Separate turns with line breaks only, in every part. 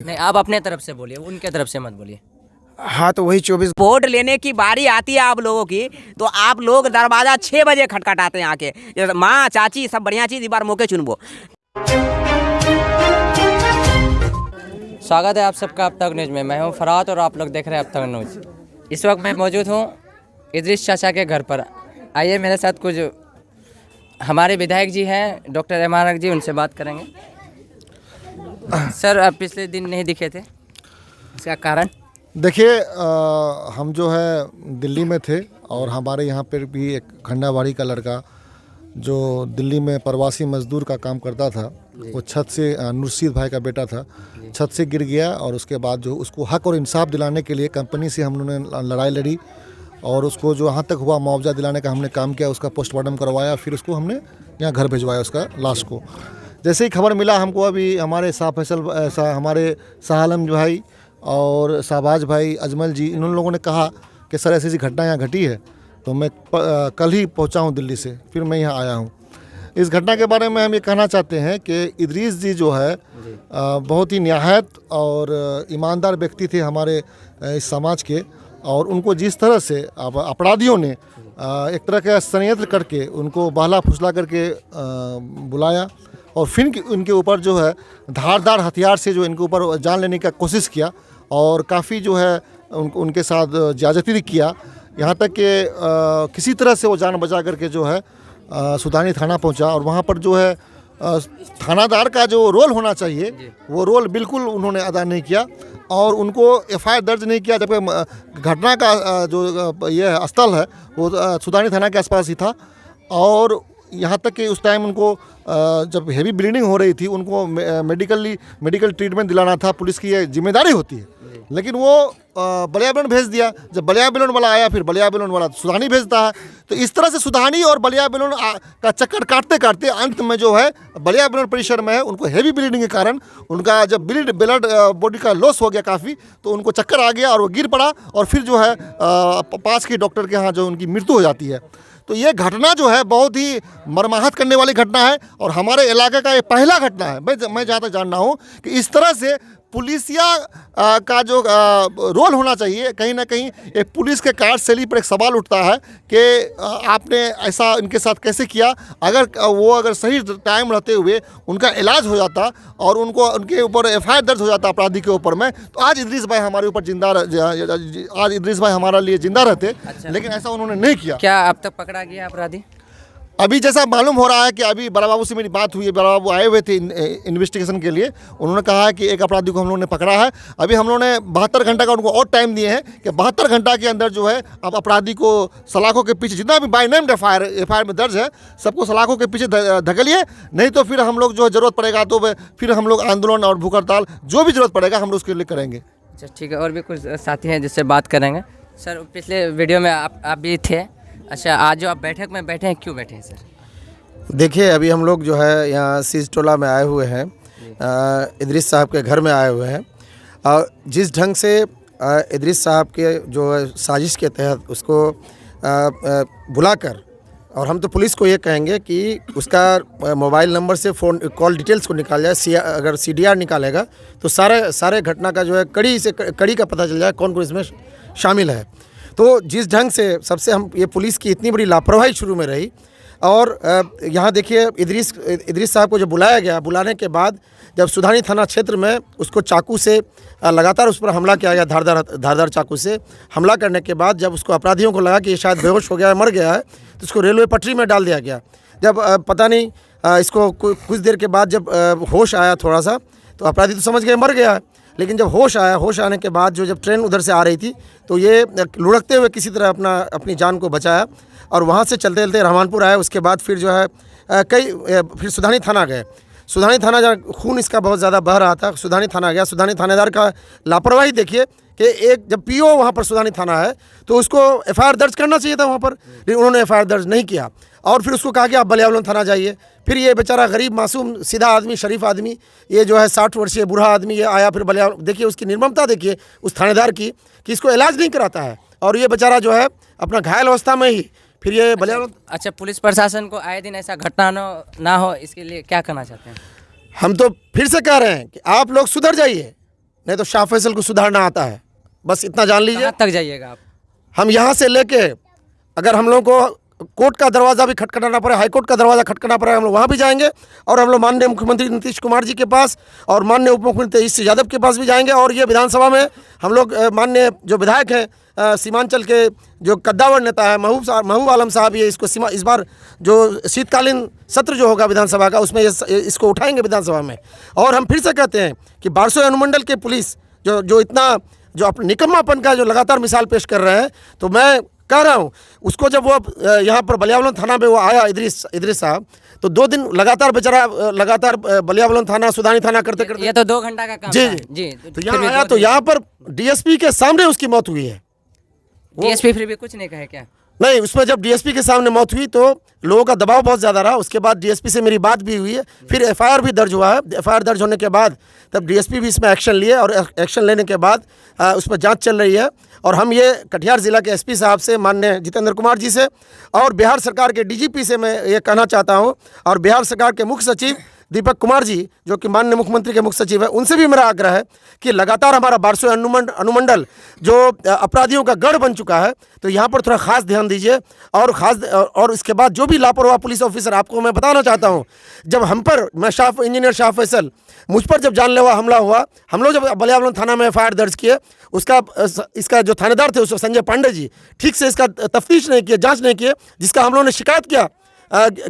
नहीं, आप अपने तरफ से बोलिए, उनके तरफ से मत बोलिए।
हाँ तो वही 24
वोट लेने की बारी आती है आप लोगों की, तो आप लोग दरवाजा 6 बजे खटखटाते हैं आके, माँ चाची सब बढ़िया चीज इस बार मौके चुनबो।
स्वागत है आप सबका अब तक न्यूज़ में। मैं हूं फरात और आप लोग देख रहे हैं अब तक न्यूज़। इस वक्त मैं मौजूद हूं इदरीस चाचा के घर पर। आइए मेरे साथ कुछ हमारे विधायक जी हैं डॉक्टर एमानक जी, उनसे बात करेंगे। सर, आप पिछले दिन नहीं दिखे थे, इसका कारण?
देखिए, हम जो है दिल्ली में थे और हमारे यहाँ पर भी एक खंडाबाड़ी का लड़का जो दिल्ली में प्रवासी मजदूर का काम करता था, वो छत से, नुरशीद भाई का बेटा था, छत से गिर गया और उसके बाद जो उसको हक और इंसाफ दिलाने के लिए कंपनी से हम लोगों ने लड़ाई लड़ी और उसको जो यहाँ तक हुआ मुआवजा दिलाने का हमने काम किया, उसका पोस्टमार्टम करवाया, फिर उसको हमने यहाँ घर भिजवाया उसका लाश को। जैसे ही खबर मिला हमको, अभी हमारे हमारे शाह आलम भाई और शाहबाज भाई, अजमल जी, इन लोगों ने कहा कि सर ऐसी घटना यहाँ घटी है, तो मैं कल ही पहुँचा हूँ दिल्ली से, फिर मैं यहाँ आया हूँ। इस घटना के बारे में हम ये कहना चाहते हैं कि इदरीस जी जो है बहुत ही निहायत और ईमानदार व्यक्ति थे हमारे इस समाज के, और उनको जिस तरह से अपराधियों ने एक तरह का षड्यंत्र करके उनको बहला फुसला करके बुलाया और फिर उनके ऊपर जो है धारदार हथियार से जो इनके ऊपर जान लेने का कोशिश किया और काफ़ी जो है उनके साथ ज्यादती किया, यहाँ तक कि किसी तरह से वो जान बचा करके जो है सुधानी थाना पहुंचा और वहाँ पर जो है थानादार का जो रोल होना चाहिए वो रोल बिल्कुल उन्होंने अदा नहीं किया और उनको एफआईआर दर्ज नहीं किया, जबकि घटना का जो ये स्थल है वो सुधानी थाना के आसपास ही था। और यहाँ तक कि उस टाइम उनको जब हेवी ब्लीडिंग हो रही थी, उनको मेडिकल ट्रीटमेंट दिलाना था, पुलिस की ये जिम्मेदारी होती है, लेकिन वो बलिया भेज दिया। जब बलिया वाला आया, फिर बलिया वाला सुधानी भेजता है। तो इस तरह से सुधानी और बलिया का चक्कर काटते काटते अंत में जो है बलिया परिसर में है, उनको हेवी ब्लीडिंग के कारण उनका जब ब्लड बॉडी का लॉस हो गया काफ़ी, तो उनको चक्कर आ गया और वो गिर पड़ा और फिर जो है पास के डॉक्टर के यहाँ जो उनकी मृत्यु हो जाती है। तो ये घटना जो है बहुत ही मर्माहत करने वाली घटना है और हमारे इलाके का ये पहला घटना है। मैं जहाँ तक जान रहा हूँ कि इस तरह से पुलिसिया का जो रोल होना चाहिए, कहीं ना कहीं एक पुलिस के कार्यशैली पर एक सवाल उठता है कि आपने ऐसा इनके साथ कैसे किया। अगर सही टाइम रहते हुए उनका इलाज हो जाता और उनके ऊपर एफआईआर दर्ज हो जाता अपराधी के ऊपर में, तो आज इदरीस भाई हमारे ऊपर आज इदरीस भाई हमारे लिए जिंदा रहते। अच्छा। लेकिन ऐसा उन्होंने नहीं किया।
क्या अब तक पकड़ा गया अपराधी?
अभी जैसा मालूम हो रहा है कि अभी बड़ा बाबू से मेरी बात हुई है, बड़ा बाबू आए हुए थे इन्वेस्टिगेशन के लिए। उन्होंने कहा है कि एक अपराधी को हम लोगों ने पकड़ा है। अभी हम लोगों ने 72 घंटा का उनको और टाइम दिए हैं कि 72 घंटा के अंदर जो है आप अपराधी को सलाखों के पीछे, जितना भी बाय नेम एफआईआर में दर्ज है, सबको सलाखों के पीछे धकेलिए, नहीं तो फिर हम लोग जो है ज़रूरत पड़ेगा तो फिर हम लोग आंदोलन और भूख हड़ताल जो भी ज़रूरत पड़ेगा हम लोग उसके लिए करेंगे।
अच्छा, ठीक है। और भी कुछ साथी हैं जिससे बात करेंगे। सर, पिछले वीडियो में आप भी थे। अच्छा, आज जो आप बैठक में बैठे हैं, क्यों बैठे हैं सर?
देखिए, अभी हम लोग जो है यहाँ सीज टोला में आए हुए हैं, इदरीस साहब के घर में आए हुए हैं और जिस ढंग से इदरीस साहब के जो साजिश के तहत उसको बुलाकर, और हम तो पुलिस को ये कहेंगे कि उसका मोबाइल नंबर से फ़ोन कॉल डिटेल्स को निकाल जाए। अगर CDR निकालेगा तो सारे घटना का जो है कड़ी का पता चल जाए कौन कौन इसमें शामिल है। तो जिस ढंग से सबसे हम ये पुलिस की इतनी बड़ी लापरवाही शुरू में रही, और यहाँ देखिए इदरीस साहब को जब बुलाया गया, बुलाने के बाद जब सुधानी थाना क्षेत्र में उसको चाकू से लगातार उस पर हमला किया गया, धारदार चाकू से हमला करने के बाद जब उसको अपराधियों को लगा कि ये शायद बेहोश हो गया है, मर गया है, तो उसको रेलवे पटरी में डाल दिया गया। जब पता नहीं इसको कुछ देर के बाद जब होश आया थोड़ा सा, तो अपराधी तो समझ गए मर गया है, लेकिन जब होश आने के बाद जब ट्रेन उधर से आ रही थी, तो ये लुढ़कते हुए किसी तरह अपनी जान को बचाया और वहाँ से चलते चलते रहमानपुर आए। उसके बाद फिर जो है फिर सुधानी थाना गए। सुधानी थाना जहाँ खून इसका बहुत ज़्यादा बह रहा था, सुधानी थाना गया। सुधानी थानेदार का लापरवाही देखिए कि एक जब PO वहाँ पर सुधानी थाना है तो उसको एफआईआर दर्ज करना चाहिए था वहाँ पर, लेकिन उन्होंने एफआईआर दर्ज नहीं किया और फिर उसको कहा कि आप बलिया थाना जाइए। फिर ये बेचारा गरीब मासूम सीधा आदमी, शरीफ आदमी, ये जो है 60 वर्षीय बूढ़ा आदमी ये आया फिर बलिया। देखिए उसकी निर्ममता देखिए उस थानेदार की कि इसको इलाज नहीं कराता है और ये बेचारा जो है अपना घायल अवस्था में ही फिर ये बलिया।
अच्छा, पुलिस प्रशासन को आए दिन ऐसा घटना ना हो, इसके लिए क्या करना चाहते हैं?
हम तो फिर से कह रहे हैं कि आप लोग सुधर जाइए, नहीं तो शाह फैसल को सुधारना आता है, बस इतना जान लीजिए।
कहाँ तक जाइएगा आप?
हम यहाँ से लेके अगर हम लोग को कोर्ट का दरवाज़ा भी खटखटाना पड़े, हाई कोर्ट का दरवाज़ा खटखटाना पड़े, हम लोग वहाँ भी जाएंगे। और हम लोग माननीय मुख्यमंत्री नीतीश कुमार जी के पास और माननीय उप मुख्यमंत्री तेजस्वी यादव के पास भी जाएंगे। और ये विधानसभा में हम लोग माननीय जो विधायक हैं सीमांचल के जो कद्दावर नेता है महबूब आलम साहब, ये इसको इस बार जो शीतकालीन सत्र जो होगा विधानसभा का, उसमें इसको उठाएंगे विधानसभा में। और हम फिर से कहते हैं कि बारसोई अनुमंडल के पुलिस जो इतना जो अपने निकम्मापन का जो लगातार मिसाल पेश कर रहे हैं, तो मैं कह रहा हूँ उसको जब वो यहाँ पर बलियाबलन थाना पे वो आया इदरीस साहब, तो 2 दिन लगातार बेचारा लगातार बलियाबलन थाना सुदानी थाना करते करते,
ये तो 2 घंटा का काम
जी
था। जी
तो यहाँ आया, तो यहाँ पर डीएसपी के सामने उसकी मौत हुई है।
डीएसपी फिर भी कुछ नहीं कहे क्या?
नहीं, उसमें जब डीएसपी के सामने मौत हुई तो लोगों का दबाव बहुत ज़्यादा रहा। उसके बाद डीएसपी से मेरी बात भी हुई है, फिर एफआईआर भी दर्ज हुआ है। एफआईआर दर्ज होने के बाद तब डीएसपी भी इसमें एक्शन लिए और एक्शन लेने के बाद उस पर जांच चल रही है। और हम ये कटिहार ज़िला के एसपी साहब से, माननीय जितेंद्र कुमार जी से और बिहार सरकार के डीजीपी से मैं ये कहना चाहता हूँ, और बिहार सरकार के मुख्य सचिव दीपक कुमार जी जो कि माननीय मुख्यमंत्री के मुख्य सचिव है, उनसे भी मेरा आग्रह है कि लगातार हमारा बारसोई अनुमंडल जो अपराधियों का गढ़ बन चुका है, तो यहाँ पर थोड़ा खास ध्यान दीजिए। और इसके बाद जो भी लापरवाह पुलिस ऑफिसर, आपको मैं बताना चाहता हूँ, जब हम पर इंजीनियर शाह फैसल मुझ पर जब जानलेवा हमला हुआ, हम लोग जब बलियाबलन थाना में एफआईआर दर्ज किए, इसका जो थानेदार थे उसको संजय पांडे जी ठीक से इसका तफ्तीश नहीं किए, जाँच नहीं किए, जिसका हम लोगों ने शिकायत किया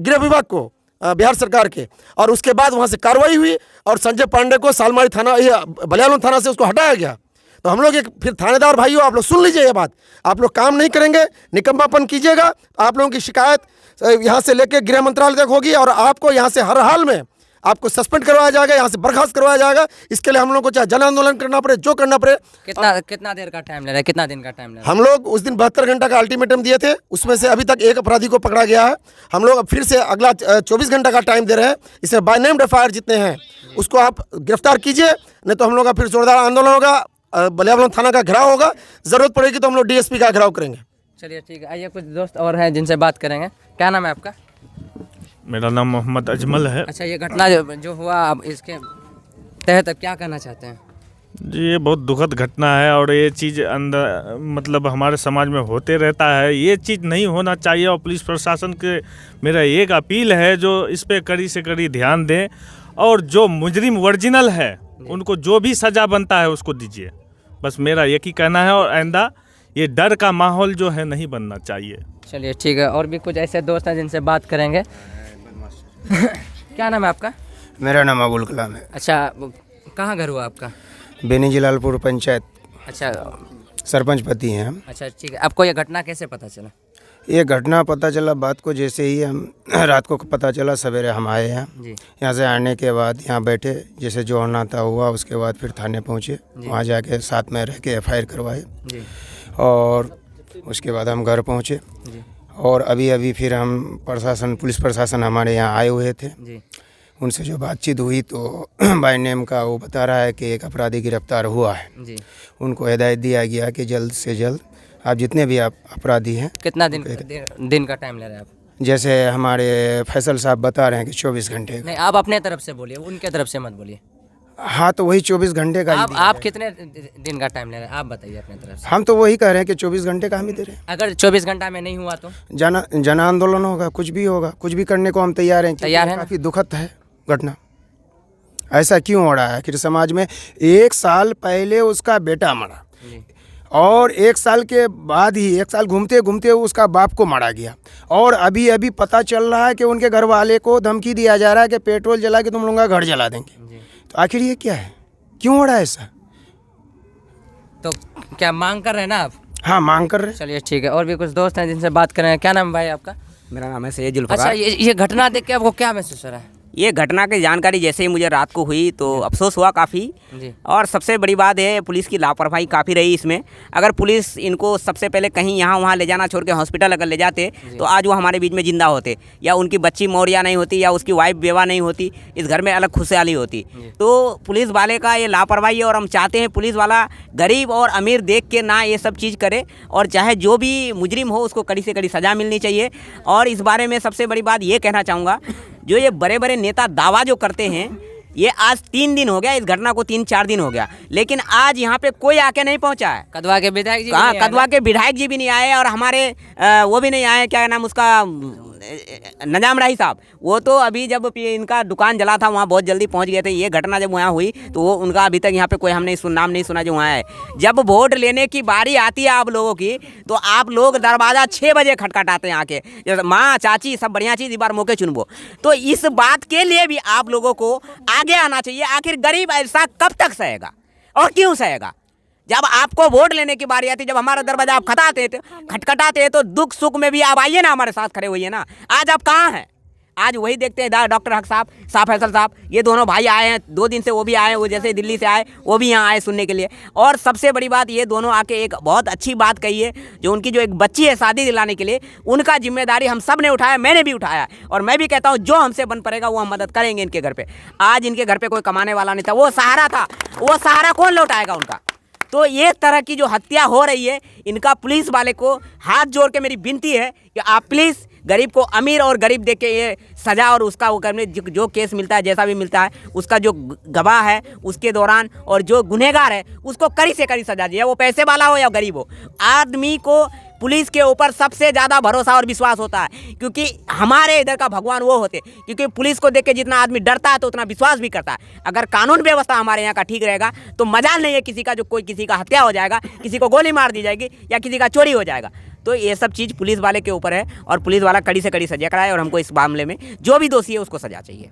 गृह विभाग को बिहार सरकार के। और उसके बाद वहाँ से कार्रवाई हुई और संजय पांडे को सालमारी थाना बलियाबलन थाना से उसको हटाया गया। तो हम लोग एक फिर थानेदार भाइयों, आप लोग सुन लीजिए ये बात, आप लोग काम नहीं करेंगे, निकम्मापन कीजिएगा, आप लोगों की शिकायत यहाँ से लेकर गृह मंत्रालय तक होगी और आपको यहाँ से हर हाल में आपको सस्पेंड करवाया जाएगा, यहाँ से बर्खास्त करवाया जाएगा। इसके लिए हम लोग को चाहे जन आंदोलन करना पड़े, जो करना पड़े।
कितना देर का टाइम ले रहा है? कितना दिन का टाइम ले रहा है?
हम लोग उस दिन 72 घंटा का अल्टीमेटम दिए थे, उसमें से अभी तक एक अपराधी को पकड़ा गया है। हम लोग अब फिर से अगला 24 घंटा का टाइम दे रहे हैं। इसमें बाय नेम एफआईआर जितने हैं उसको आप गिरफ्तार कीजिए, नहीं तो हम लोग का फिर जोरदार आंदोलन होगा, बलियाबलन थाना का घेराव होगा, जरूरत पड़ेगी तो हम लोग डीएसपी का घेराव करेंगे।
चलिए ठीक है, आइए कुछ दोस्त और हैं जिनसे बात करेंगे। क्या नाम है आपका?
मेरा नाम मोहम्मद अजमल है।
अच्छा, ये घटना जो हुआ, अब इसके तहत क्या कहना चाहते हैं?
जी, ये बहुत दुखद घटना है और ये चीज़ अंदर मतलब हमारे समाज में होते रहता है। ये चीज़ नहीं होना चाहिए और पुलिस प्रशासन के मेरा एक अपील है जो इस पे कड़ी से कड़ी ध्यान दें और जो मुजरिम ओरिजिनल है उनको जो भी सज़ा बनता है उसको दीजिए। बस मेरा एक ही कहना है और आइंदा ये डर का माहौल जो है नहीं बनना चाहिए।
चलिए ठीक है, और भी कुछ ऐसे दोस्त हैं जिनसे बात करेंगे। क्या नाम है आपका?
मेरा नाम अबुल कलाम है।
अच्छा, कहाँ घर हुआ आपका?
बेनीजलालपुर पंचायत
अच्छा,
सरपंच पति हैं हम।
अच्छा ठीक है, आपको ये घटना कैसे पता चला?
ये घटना पता चला बात को जैसे ही हम रात को पता चला, सवेरे हम आए हैं।
जी।
यहाँ से आने के बाद यहाँ बैठे, जैसे जो होना था हुआ, उसके बाद फिर थाने पहुँचे, वहाँ जाके साथ में रह के एफआईआर करवाए
जी।
और उसके बाद हम घर पहुँचे।
जी।
और अभी फिर हम पुलिस प्रशासन हमारे यहाँ आए हुए थे।
जी।
उनसे जो बातचीत हुई तो बाय नेम का वो बता रहा है कि एक अपराधी गिरफ्तार हुआ है।
जी।
उनको हिदायत दिया गया कि जल्द से जल्द आप जितने भी आप अपराधी हैं।
कितना दिन का टाइम ले रहे हैं आप?
जैसे हमारे फैसल साहब बता रहे हैं कि 24 घंटे।
नहीं, आप अपने तरफ से बोलिए, उनके तरफ से मत बोलिए।
हाँ, तो वही 24 घंटे का
आप कितने दिन का टाइम ले रहे हैं? आप बताइए अपने तरफ से।
हम तो वही कह रहे हैं कि 24 घंटे का हम ही दे रहे हैं।
अगर 24 घंटा में नहीं हुआ तो
जन आंदोलन होगा, कुछ भी होगा, कुछ भी करने को हम तैयार हैं।
तैयार हैं।
काफ़ी दुखद है घटना। ऐसा क्यों हो रहा है कि समाज में 1 साल पहले उसका बेटा मरा और 1 साल के बाद ही 1 साल घूमते घूमते उसका बाप को मारा गया और अभी पता चल रहा है कि उनके घर वाले को धमकी दिया जा रहा है कि पेट्रोल जला के तुम लोगों का घर जला देंगे। तो आखिर ये क्या है, क्यों हो रहा है ऐसा?
तो क्या मांग कर रहे हैं ना आप?
हाँ, मांग कर रहे हैं।
चलिए ठीक है, और भी कुछ दोस्त हैं जिनसे बात करेंगे। क्या नाम है भाई आपका?
मेरा नाम है सैयद जुल्फ़िकार।
अच्छा, ये घटना देख के आपको क्या महसूस हो रहा है?
ये घटना की जानकारी जैसे ही मुझे रात को हुई तो अफसोस हुआ काफ़ी।
जी।
और सबसे बड़ी बात है पुलिस की लापरवाही काफ़ी रही इसमें। अगर पुलिस इनको सबसे पहले कहीं यहाँ वहाँ ले जाना छोड़ के हॉस्पिटल अगर ले जाते तो आज वो हमारे बीच में ज़िंदा होते, या उनकी बच्ची मौरिया नहीं होती, या उसकी वाइफ बेवा नहीं होती, इस घर में अलग खुशहाली होती। तो पुलिस वाले का ये लापरवाही है और हम चाहते हैं पुलिस वाला गरीब और अमीर देख के ना ये सब चीज़ करे और चाहे जो भी मुजरिम हो उसको कड़ी से कड़ी सज़ा मिलनी चाहिए। और इस बारे में सबसे बड़ी बात ये कहना चाहूँगा, जो ये बड़े बड़े नेता दावा जो करते हैं ये आज 3 दिन हो गया, इस घटना को 3-4 दिन हो गया, लेकिन आज यहाँ पे कोई आके नहीं पहुँचा है।
कदवा के विधायक जी
कहाँ
भी नहीं आए
कदवा के विधायक जी भी नहीं आए और हमारे वो भी नहीं आए, क्या नाम उसका, नजाम राही साहब, वो तो अभी जब इनका दुकान जला था वहाँ बहुत जल्दी पहुँच गए थे। ये घटना जब वहाँ हुई तो वो उनका अभी तक यहाँ पे कोई हमने नाम नहीं सुना जो वहाँ है। जब वोट लेने की बारी आती है आप लोगों की तो आप लोग दरवाज़ा 6 बजे खटखटाते हैं आके, जैसे माँ चाची सब बढ़िया चीज़ इस बार मौके चुनबो। तो इस बात के लिए भी आप लोगों को आगे आना चाहिए। आखिर गरीब ऐसा कब तक सहेगा और क्यों सहेगा? जब आपको वोट लेने की बारी आती, जब हमारा दरवाजा आप खटखटाते हैं तो दुख सुख में भी आप आइए ना, हमारे साथ खड़े होइए ना। आज आप कहाँ हैं? आज वही देखते हैं डॉक्टर हक साहब, शाह फैसल साहब, ये दोनों भाई आए हैं 2 दिन से, वो भी आए, वो जैसे दिल्ली से आए वो भी यहाँ आए सुनने के लिए। और सबसे बड़ी बात, ये दोनों आके एक बहुत अच्छी बात कही है, जो उनकी जो एक बच्ची है शादी दिलाने के लिए, उनका जिम्मेदारी हम सब ने उठाया, मैंने भी उठाया। और मैं भी कहता हूँ जो हमसे बन पड़ेगा वो हम मदद करेंगे इनके घर पे। आज इनके घर पे कोई कमाने वाला नहीं था, वो सहारा था, वो सहारा कौन लौटाएगा उनका? तो ये तरह की जो हत्या हो रही है, इनका पुलिस वाले को हाथ जोड़ के मेरी विनती है कि आप प्लीज़ गरीब को अमीर और गरीब देख के ये सज़ा और उसका वो करने जो केस मिलता है, जैसा भी मिलता है, उसका जो गवाह है उसके दौरान और जो गुनहगार है उसको कड़ी से कड़ी सज़ा दिया, वो पैसे वाला हो या गरीब हो। आदमी को पुलिस के ऊपर सबसे ज़्यादा भरोसा और विश्वास होता है, क्योंकि हमारे इधर का भगवान वो होते, क्योंकि पुलिस को देख के जितना आदमी डरता है तो उतना विश्वास भी करता है। अगर कानून व्यवस्था हमारे यहाँ का ठीक रहेगा तो मजाल नहीं है किसी का, जो कोई किसी का हत्या हो जाएगा, किसी को गोली मार दी जाएगी या किसी का चोरी हो जाएगा। तो ये सब चीज़ पुलिस वाले के ऊपर है और पुलिस वाला कड़ी से कड़ी सजा कराए और हमको इस मामले में जो भी दोषी है उसको सजा चाहिए।